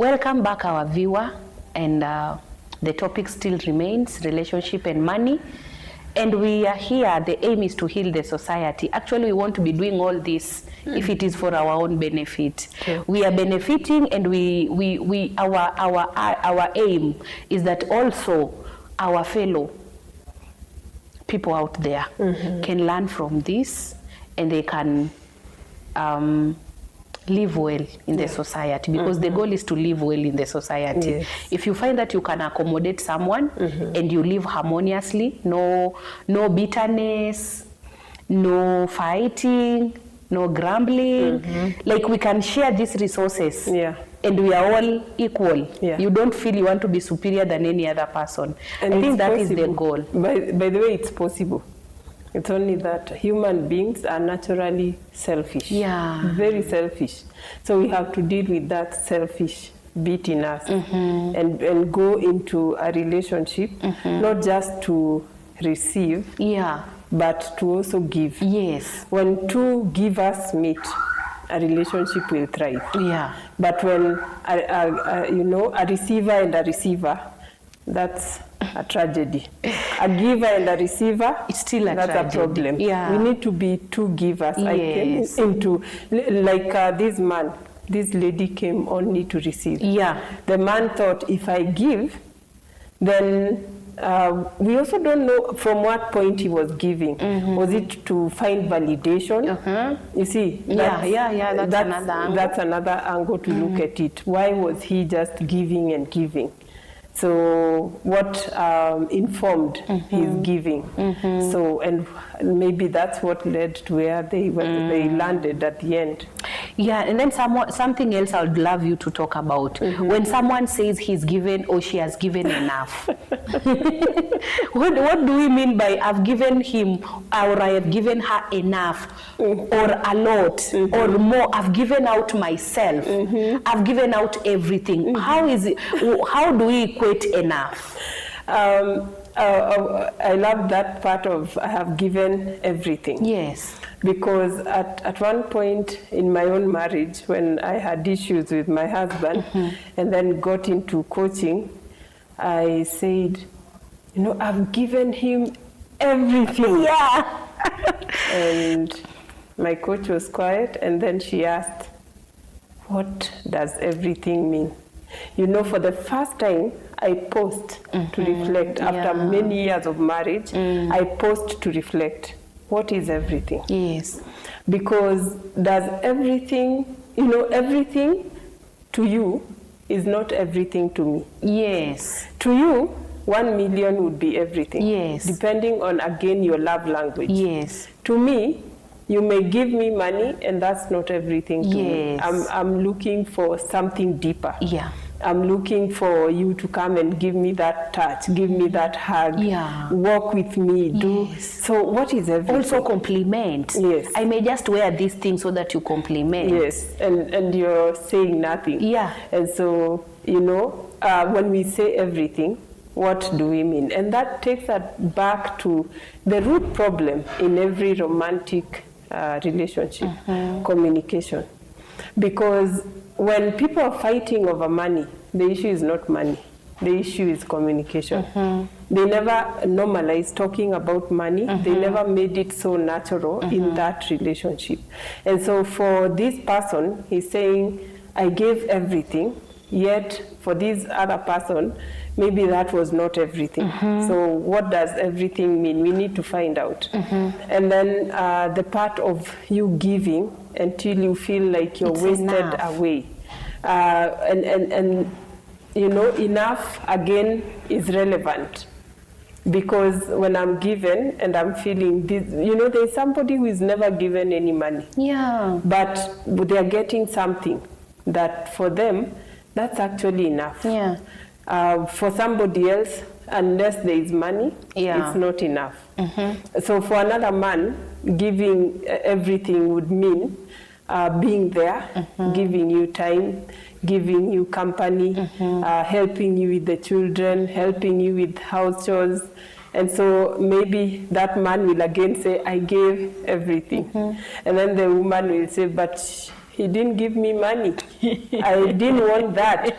Welcome back, our viewer, and the topic still remains relationship and money. And we are here, the aim is to heal the society. Actually, we want to be doing all this if it is for our own benefit. Okay. We are benefiting, and our aim is that also our fellow people out there can learn from this, and they can live well in the society, because the goal is to live well in the society. Yes. If you find that you can accommodate someone and you live harmoniously, no bitterness, no fighting, no grumbling, like we can share these resources, and we are all equal. You don't feel you want to be superior than any other person. And I think that is the goal. By the way, it's possible. It's only that human beings are naturally selfish, very selfish. So we have to deal with that selfish bit in us and go into a relationship, not just to receive, but to also give. Yes. When two givers meet, a relationship will thrive. But when a receiver and a receiver, that's a tragedy. A giver and a receiver, it's still a tragedy. A problem. We need to be two givers. I came into, like this lady came only to receive. The man thought, if I give, then we also don't know from what point he was giving. Was it to find validation? You see, that's another angle to look at it. Why was he just giving and giving? So what informed his giving? So, and maybe that's what led to where they landed at the end. And then something else I would love you to talk about. When someone says he's given or she has given enough, what do we mean by I've given him or I have given her enough or a lot or more? I've given out myself. I've given out everything. How is it? How do we equate enough? I love that part of I have given everything. Yes. Because at one point in my own marriage, when I had issues with my husband and then got into coaching, I said, I've given him everything. And my coach was quiet, and then she asked, what does everything mean? For the first time, I paused to reflect. After many years of marriage, I paused to reflect. What is everything? Yes. Because does everything, everything to you is not everything to me. Yes. To you, 1 million would be everything. Yes. Depending on, again, your love language. Yes. To me, you may give me money, and that's not everything to me. I'm looking for something deeper. I'm looking for you to come and give me that touch, give me that hug, walk with me, So what is everything? Also compliment. Yes. I may just wear this thing so that you compliment. Yes, and you're saying nothing. And so, when we say everything, what do we mean? And that takes us back to the root problem in every romantic relationship, communication. Because when people are fighting over money, the issue is not money. The issue is communication. They never normalized talking about money. They never made it so natural in that relationship. And so for this person, he's saying, I gave everything, yet for this other person, maybe that was not everything. So what does everything mean? We need to find out. And then the part of you giving until you feel like you're wasted away. And enough again is relevant. Because when I'm given and I'm feeling this, there's somebody who is never given any money. But they're getting something that for them, that's actually enough. For somebody else, unless there is money, it's not enough. So for another man, giving everything would mean being there, giving you time, giving you company, helping you with the children, helping you with house chores. And so maybe that man will again say, I gave everything. And then the woman will say, but he didn't give me money. I didn't want that.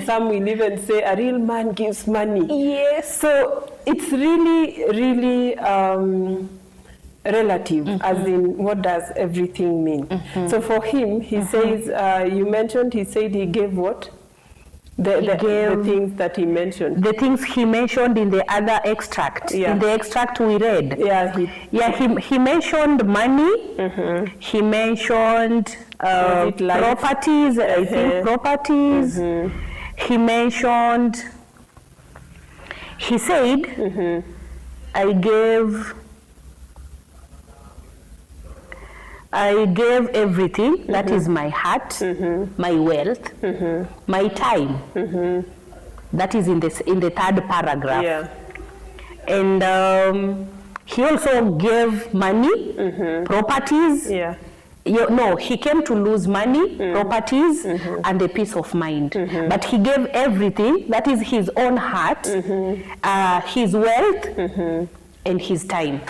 Some will even say a real man gives money. Yes. So it's really, really relative, as in what does everything mean. So for him, he says, you mentioned, he said he gave what? The things that he mentioned. The things he mentioned in the other extract. Yeah. In the extract we read. He mentioned money. He mentioned properties. I think properties. He mentioned. He said, I gave everything, that is my heart, my wealth, my time. That is in the third paragraph. Yeah. And he also gave money, properties. Yeah. No, he came to lose money, properties, and a peace of mind. But he gave everything, that is his own heart, his wealth, and his time.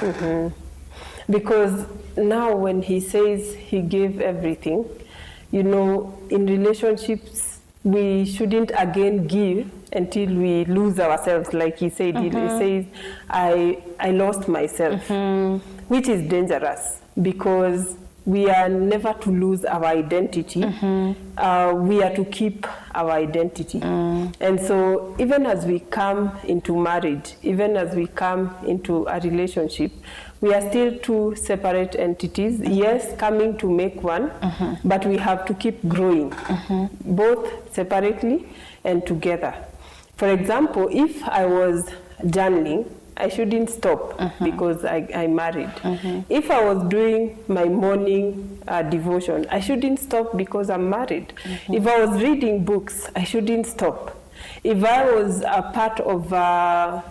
Because now when he says he gave everything, you know, in relationships, we shouldn't again give until we lose ourselves. Like he said, he says, I lost myself, which is dangerous because we are never to lose our identity. We are to keep our identity. And so even as we come into marriage, even as we come into a relationship, we are still two separate entities, yes, coming to make one, but we have to keep growing, both separately and together. For example, if I was journaling, I shouldn't stop because I married. If I was doing my morning devotion, I shouldn't stop because I'm married. If I was reading books, I shouldn't stop. If I was a part of a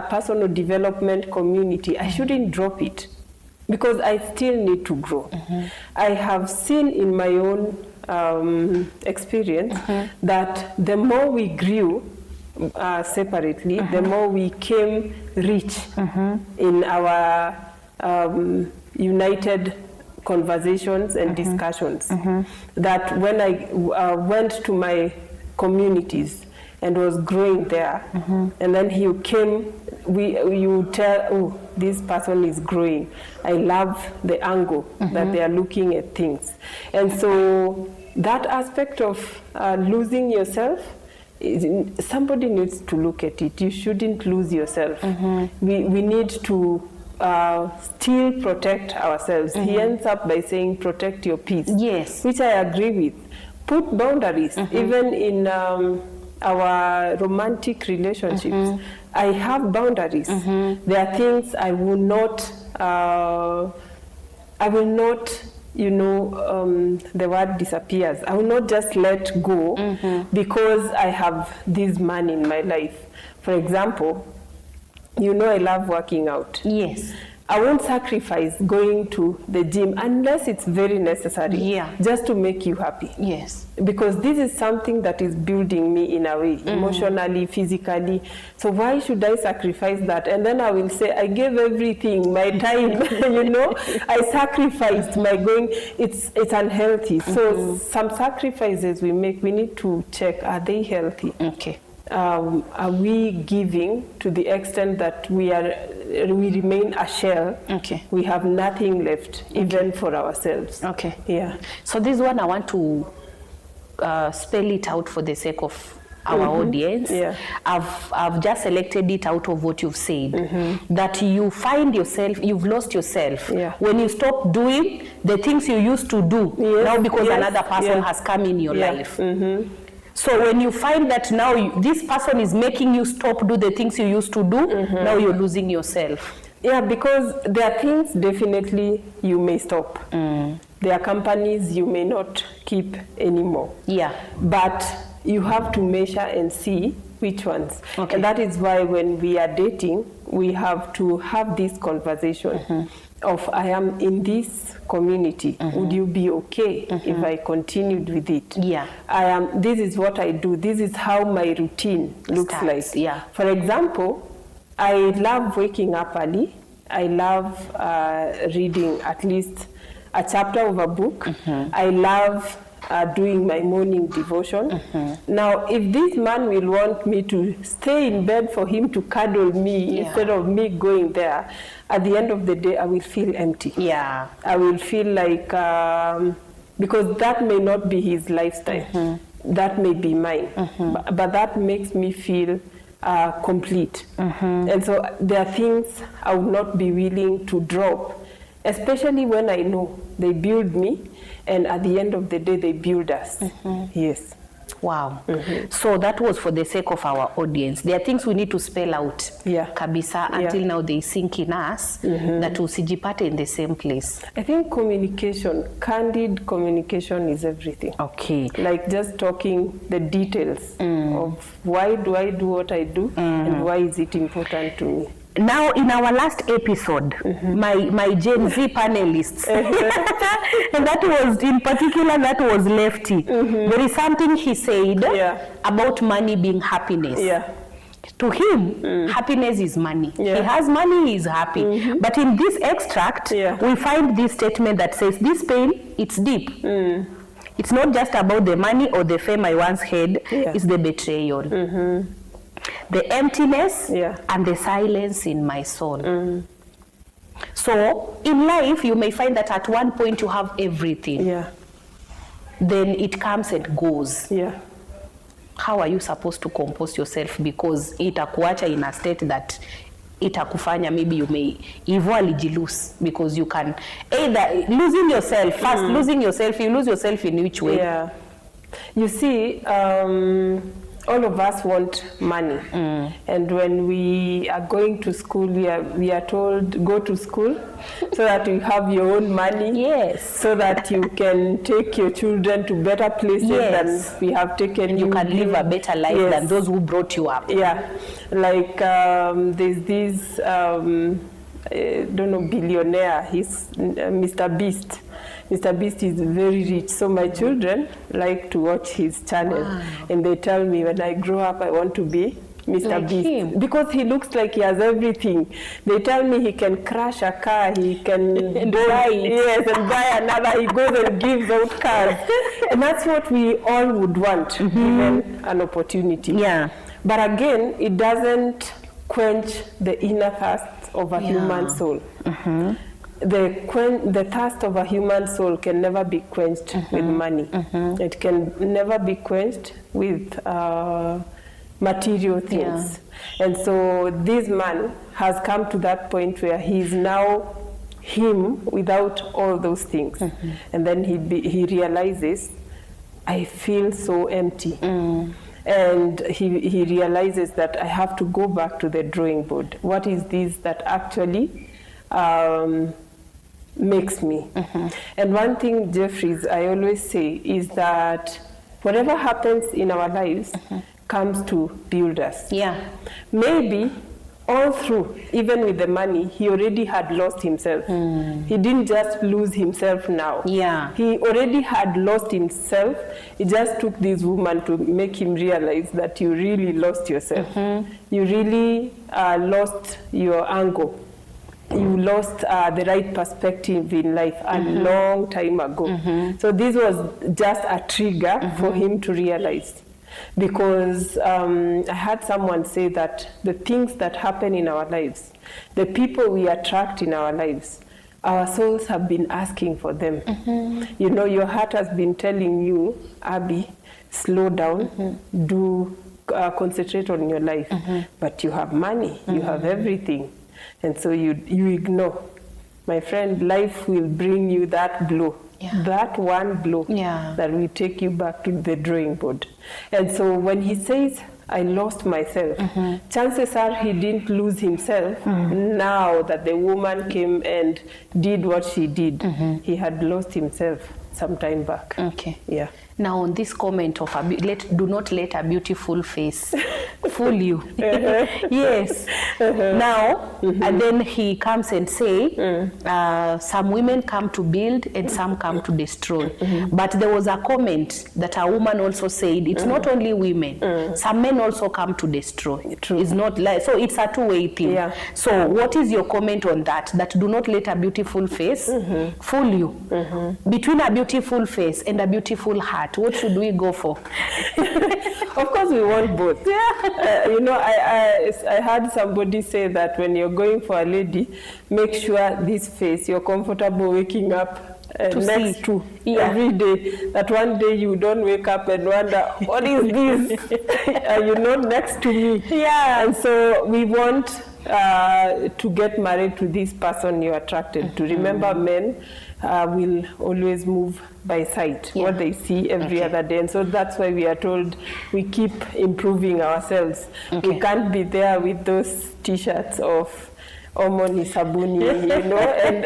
personal development community, I shouldn't drop it because I still need to grow. I have seen in my own experience that the more we grew separately, the more we came rich in our united conversations and discussions. That when I went to my communities and was growing there, and then you came, you tell, oh, this person is growing. I love the angle that they are looking at things. And so that aspect of losing yourself, somebody needs to look at it. You shouldn't lose yourself. We need to still protect ourselves. He ends up by saying, protect your peace. Yes. Which I agree with. Put boundaries, even in our romantic relationships. I have boundaries. There are things I will not, the word disappears. I will not just let go because I have this man in my life. For example, I love working out. Yes. I won't sacrifice going to the gym unless it's very necessary, just to make you happy. Yes. Because this is something that is building me in a way, emotionally, physically. So why should I sacrifice that? And then I will say, I gave everything, my time, I sacrificed my going. It's unhealthy. So some sacrifices we make, we need to check, are they healthy? Okay. Are we giving to the extent that we remain a shell? Okay. We have nothing left, even for ourselves. Okay. Yeah. So this one I want to spell it out for the sake of our audience. Yeah. I've just selected it out of what you've said. That you find yourself, you've lost yourself. When you stop doing the things you used to do, now because another person has come in your life. So when you find that now this person is making you stop do the things you used to do, now you're losing yourself. Yeah, because there are things definitely you may stop. There are companies you may not keep anymore. Yeah. But you have to measure and see which ones. Okay. And that is why when we are dating, we have to have this conversation of, I am in this community. Would you be okay if I continued with it? Yeah. This is what I do. This is how my routine looks like. Yeah. For example, I love waking up early. I love reading at least a chapter of a book. I love doing my morning devotion. Now, if this man will want me to stay in bed for him to cuddle me instead of me going there, at the end of the day, I will feel empty. Yeah. I will feel like, because that may not be his lifestyle. That may be mine. But that makes me feel complete. And so there are things I would not be willing to drop, especially when I know they build me, and at the end of the day, they build us. Yes. Wow. So that was for the sake of our audience. There are things we need to spell out kabisa until now they sink in us that usijipate in the same place. I think communication, candid communication is everything. Okay. Like just talking the details of why do I do what I do and why is it important to me. Now, in our last episode, my Gen Z panelists, and that was, in particular, that was Lefty. There is something he said about money being happiness. To him, happiness is money. He has money, he is happy. But in this extract, we find this statement that says, this pain, it's deep. It's not just about the money or the fame I once had, it's the betrayal. The emptiness and the silence in my soul. So in life, you may find that at one point you have everything. Then it comes and goes. How are you supposed to compose yourself? Because itakuacha in a state that itakufanya, maybe you may eventually lose, because you can either losing yourself first, losing yourself, you lose yourself in which way? You see, all of us want money, and when we are going to school, we are told, go to school so that you have your own money, so that you can take your children to better places than we have taken you. You can live a better life than those who brought you up. Like there's this, don't know, billionaire, he's Mr. Beast. Mr. Beast is very rich, so my children like to watch his channel, and they tell me when I grow up I want to be Mr. Like Beast him. because he looks like he has everything. They tell me he can crash a car, he can and buy it. and buy another. He goes and gives out cars, and that's what we all would want, given an opportunity. But again, it doesn't quench the inner thirst of a human soul. The thirst of a human soul can never be quenched with money. It can never be quenched with material things. And so this man has come to that point where he is now him without all those things. And then he realizes, I feel so empty. And he realizes that I have to go back to the drawing board. What is this that actually makes me? And one thing, Jeffries, I always say is that whatever happens in our lives comes to build us. Maybe all through, even with the money, he already had lost himself. He didn't just lose himself now. He already had lost himself. It just took this woman to make him realize that you really lost yourself. You really lost your angle. You lost the right perspective in life a long time ago. So this was just a trigger for him to realize. Because I had someone say that the things that happen in our lives, the people we attract in our lives, our souls have been asking for them. You know, your heart has been telling you, Abby, slow down, do concentrate on your life. But you have money, you have everything. And so you ignore. My friend, life will bring you that blow. That one blow that will take you back to the drawing board. And so when he says, I lost myself, chances are he didn't lose himself now that the woman came and did what she did. He had lost himself some time back. Now on this comment of do not let a beautiful face fool you. Yes. Now, and then he comes and say, some women come to build and some come to destroy. But there was a comment that a woman also said, it's not only women, some men also come to destroy. True. It's not like, so it's a two-way thing. Yeah. So what is your comment on that? That do not let a beautiful face fool you. Between a beautiful face and a beautiful heart, what should we go for? Of course, we want both. You know, I heard somebody say that when you're going for a lady, make sure this face, you're comfortable waking up next to every day. That one day you don't wake up and wonder, what is this? You know, next to me. Yeah. And so we want to get married to this person you're attracted to. Remember, men will always move by sight, what they see every other day. And so that's why we are told we keep improving ourselves. We can't be there with those t-shirts of Omoni Sabuni, you know, and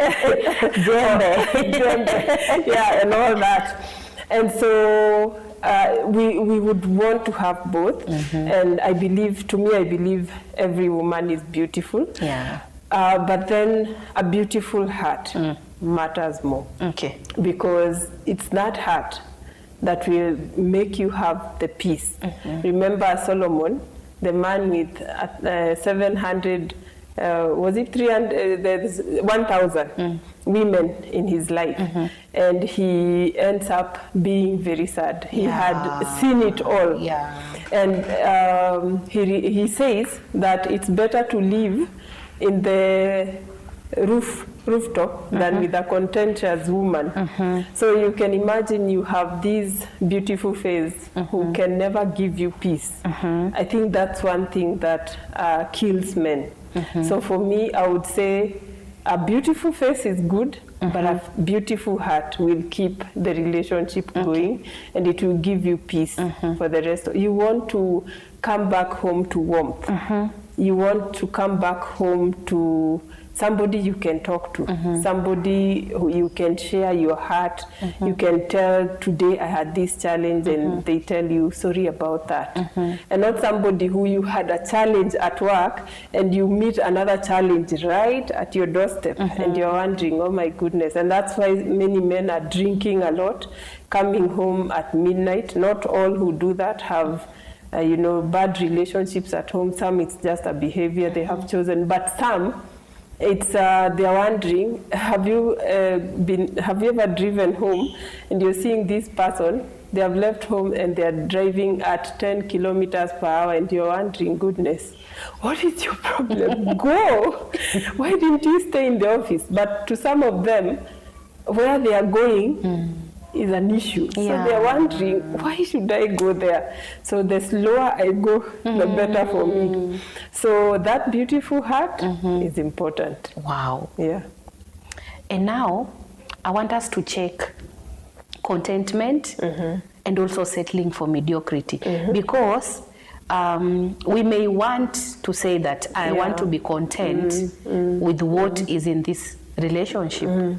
yeah, and all that. And so we would want to have both. And I believe every woman is beautiful. Yeah. But then a beautiful heart matters more. Okay. Because it's that heart that will make you have the peace. Remember Solomon, the man with 700, was it 300, there's 1,000 women in his life. And he ends up being very sad. He had seen it all. And he says that it's better to live in the rooftop than with a contentious woman. So you can imagine you have this beautiful face who can never give you peace. I think that's one thing that kills men. So for me, I would say a beautiful face is good, but a beautiful heart will keep the relationship going, and it will give you peace for the rest. You want to come back home to warmth. You want to come back home to somebody you can talk to, somebody who you can share your heart. You can tell, today I had this challenge, and they tell you, sorry about that. And not somebody who you had a challenge at work and you meet another challenge right at your doorstep, and you're wondering, oh my goodness. And that's why many men are drinking a lot, coming home at midnight. Not all who do that have you know, bad relationships at home. Some it's just a behavior they have chosen, but some it's they're wondering, have you ever driven home and you're seeing this person, they have left home and they're driving at 10 kilometers per hour, and you're wondering, goodness, what is your problem? Go! Why didn't you stay in the office? But to some of them, where they are going is an issue. So they're wondering, why should I go there? So the slower I go, the better for me. So that beautiful heart is important. Wow. Yeah. And now I want us to check contentment and also settling for mediocrity, because we may want to say that I want to be content with what is in this relationship.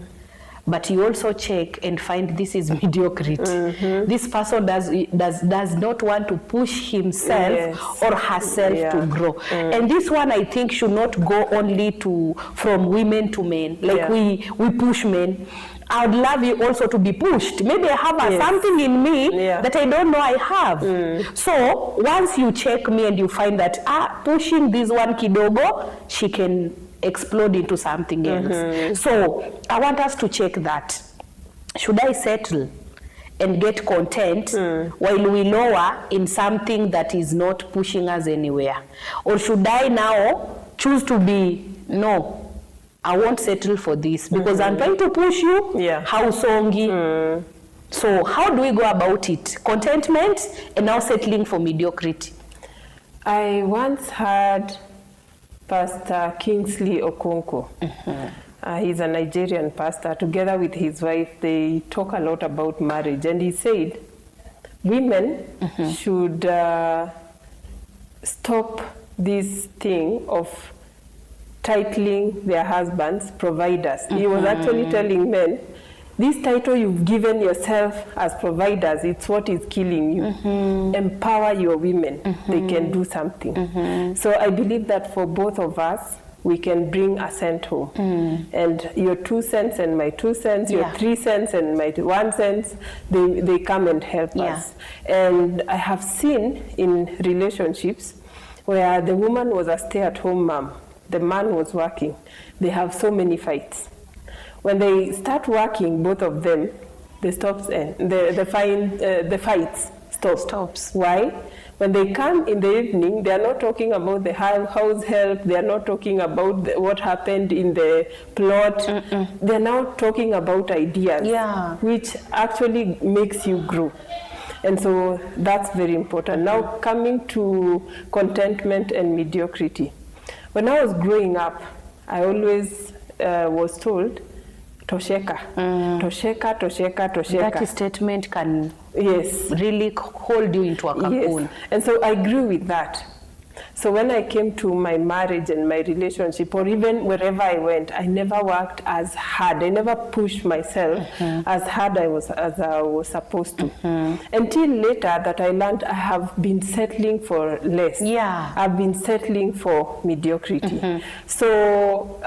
But you also check and find this is mediocrity. This person does not want to push himself or herself to grow. And this one, I think, should not go only from women to men. Like we push men. I would love you also to be pushed. Maybe I have something in me that I don't know I have. So once you check me and you find that pushing this one kidogo, she can explode into something else. So I want us to check that. Should I settle and get content while we lower in something that is not pushing us anywhere? Or should I now choose to be, no, I won't settle for this because I'm trying to push you, how songi. So how do we go about it? Contentment and now settling for mediocrity. I once had Pastor Kingsley Okonkwo. He's a Nigerian pastor. Together with his wife, they talk a lot about marriage. And he said, women should stop this thing of titling their husbands providers. He was actually telling men, this title you've given yourself as providers, it's what is killing you. Empower your women. They can do something. So I believe that for both of us, we can bring a cent home. And your 2 cents and my 2 cents, your 3 cents and my 1 cent, they come and help us. And I have seen in relationships where the woman was a stay-at-home mom, the man was working, they have so many fights. When they start working, both of them, the fights stops. Why? When they come in the evening, they are not talking about the house help, they are not talking about what happened in the plot. They are now talking about ideas, which actually makes you grow. And so that's very important. Now coming to contentment and mediocrity. When I was growing up, I always was told, tosheka, tosheka, tosheka, tosheka. That statement can really hold you into a cocoon. Yes. And so I grew with that. So when I came to my marriage and my relationship, or even wherever I went, I never worked as hard. I never pushed myself as hard as I was supposed to. Until later that I learned I have been settling for less. I've been settling for mediocrity. So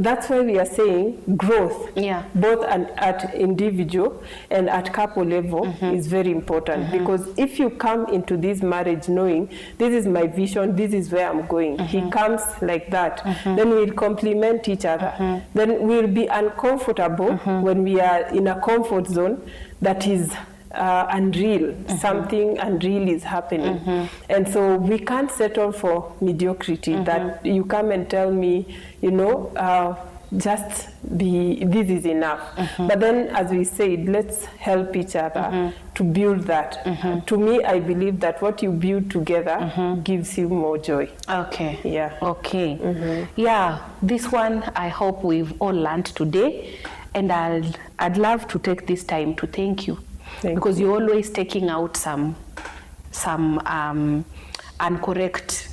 that's why we are saying growth, both at individual and at couple level is very important. Because if you come into this marriage knowing this is my vision, this is where I'm going. He comes like that. Then we'll complement each other. Then we'll be uncomfortable when we are in a comfort zone that is unreal. Something unreal is happening. And so we can't settle for mediocrity that you come and tell me, you know, just this is enough. But then, as we said, let's help each other to build that. To me, I believe that what you build together gives you more joy. Okay. Yeah. Okay. Yeah, this one I hope we've all learned today, and I'd love to take this time to thank you. Because you're always taking out some incorrect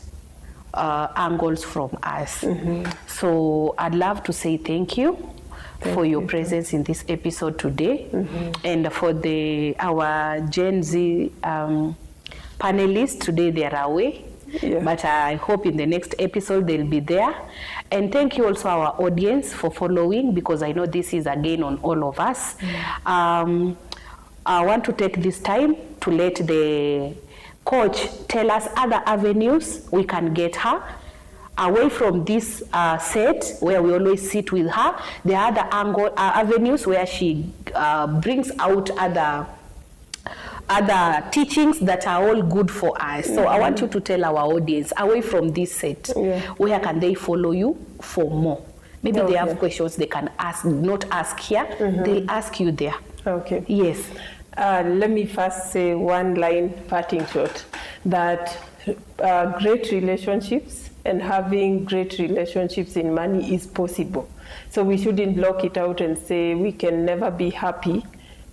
angles from us. So I'd love to say thank you for your presence in this episode today, and for our Gen Z panelists today. They are away, but I hope in the next episode they'll be there. And thank you also our audience for following, because I know this is again on all of us. I want to take this time to let the coach tell us other avenues we can get her away from this set where we always sit with her. There are other avenues where she brings out other teachings that are all good for us. So I want you to tell our audience, away from this set, where can they follow you for more? Maybe they have questions they can ask, not ask here, they'll ask you there. Okay. Yes. Let me first say one line parting shot, that great relationships and having great relationships in money is possible. So we shouldn't lock it out and say we can never be happy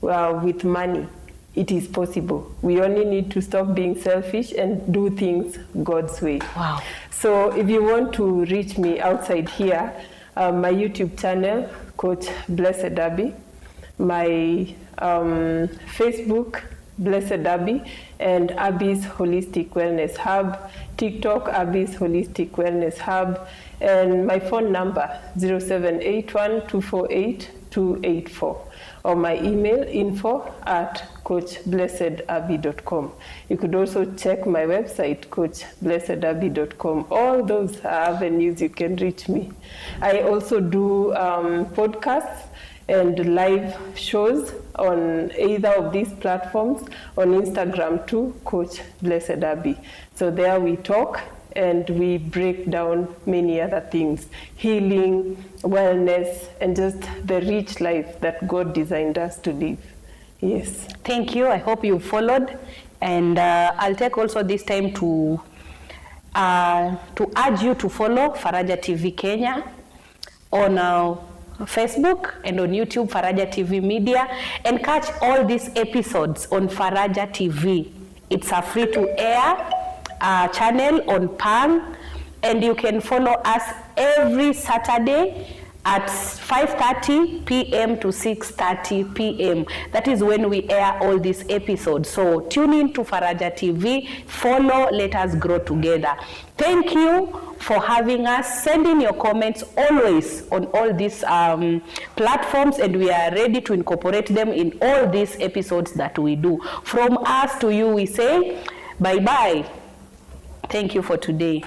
with money. It is possible. We only need to stop being selfish and do things God's way. Wow. So if you want to reach me outside here, my YouTube channel, Coach Blessed Abby, my Facebook, Blessed Abby, and Abby's Holistic Wellness Hub, TikTok, Abby's Holistic Wellness Hub, and my phone number, 0781-248-284, or my email, info@coachblessedabby.com. You could also check my website, coachblessedabby.com. All those are avenues you can reach me. I also do podcasts and live shows on either of these platforms, on Instagram too, Coach Blessed Abby. So there we talk and we break down many other things, healing, wellness, and just the rich life that God designed us to live. Yes. Thank you. I hope you followed. And I'll take also this time to urge you to follow Faraja TV Kenya on Facebook and on YouTube, Faraja TV Media, and catch all these episodes on Faraja TV. It's a free-to-air channel on Pang, and you can follow us every Saturday at 5:30 p.m. to 6:30 p.m. That is when we air all these episodes. So tune in to Faraja TV, follow, let us grow together. Thank you for having us. Send in your comments always on all these platforms, and we are ready to incorporate them in all these episodes that we do. From us to you, we say bye-bye. Thank you for today.